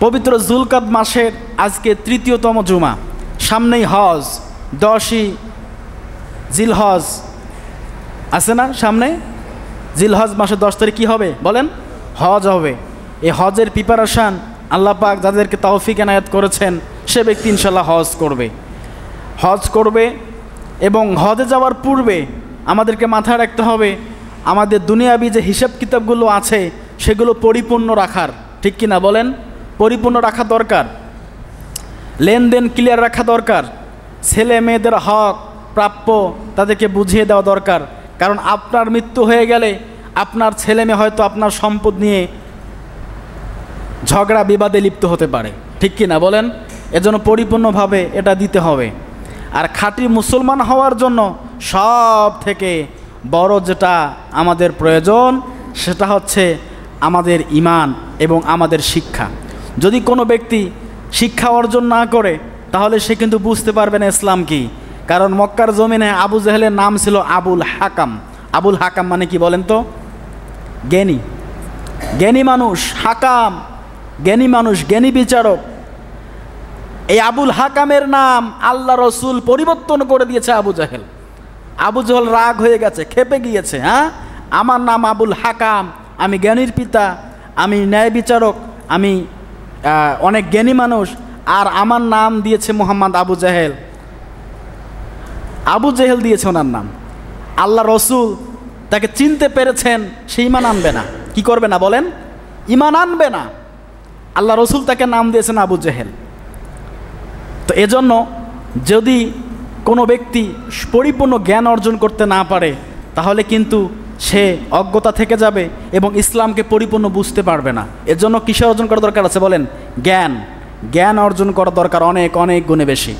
পবিত্র জুলকাদ মাসের আজকে তৃতীয়তম জুমা, সামনেই হজ, 10ই জিলহজ আছে না সামনে? জিলহজ মাসের 10 তারিখ কী হবে বলেন? হজ হবে। এই হজের প্রিপারেশান আল্লাহ পাক যাদেরকে তৌফিক এনায়েত করেছেন সে ব্যক্তি ইনশাল্লাহ হজ করবে। এবং হজে যাওয়ার পূর্বে আমাদেরকে মাথায় রাখতে হবে আমাদের দুনিয়াবি যে হিসাব কিতাবগুলো আছে সেগুলো পরিপূর্ণ রাখার, ঠিক কি না বলেন? পরিপূর্ণ রাখা দরকার, লেনদেন ক্লিয়ার রাখা দরকার, ছেলে মেয়েদের হক প্রাপ্য তাদেরকে বুঝিয়ে দেওয়া দরকার। কারণ আপনার মৃত্যু হয়ে গেলে আপনার ছেলে মেয়ে হয়তো আপনার সম্পদ নিয়ে ঝগড়া বিবাদে লিপ্ত হতে পারে, ঠিক কি না বলেন? এজন্য পরিপূর্ণভাবে এটা দিতে হবে। আর খাঁটি মুসলমান হওয়ার জন্য সব থেকে বড় যেটা আমাদের প্রয়োজন সেটা হচ্ছে আমাদের ঈমান এবং আমাদের শিক্ষা। যদি কোনো ব্যক্তি শিক্ষা অর্জন না করে তাহলে সে কিন্তু বুঝতে পারবে না ইসলাম কি। কারণ মক্কার জমিনে আবু জেহেলের নাম ছিল আবুল হাকাম। আবুল হাকাম মানে কি বলেন তো? জ্ঞানী মানুষ, হাকাম জ্ঞানী মানুষ, জ্ঞানী বিচারক। এই আবুল হাকামের নাম আল্লাহ রসুল পরিবর্তন করে দিয়েছে আবু জেহেল। আবু জেহেল রাগ হয়ে গেছে, খেপে গিয়েছে। হ্যাঁ, আমার নাম আবুল হাকাম, আমি জ্ঞানীর পিতা, আমি ন্যায় বিচারক, আমি অনেক জ্ঞানী মানুষ, আর আমার নাম দিয়েছে মোহাম্মদ আবু জেহেল। আবু জেহেল দিয়েছে ওনার নাম। আল্লাহ রসুল তাকে চিনতে পেরেছেন, সে ঈমান আনবে না। কি করবে না বলেন? ঈমান আনবে না। আল্লাহ রসুল তাকে নাম দিয়েছেন আবু জেহেল। তো এজন্য যদি কোনো ব্যক্তি পরিপূর্ণ জ্ঞান অর্জন করতে না পারে তাহলে কিন্তু সে অজ্ঞতা থেকে যাবে এবং ইসলামকে পরিপূর্ণ বুঝতে পারবে না। এর জন্য কিসে অর্জন করা দরকার আছে বলেন? জ্ঞান অর্জন করা দরকার, অনেক অনেক গুণে বেশি।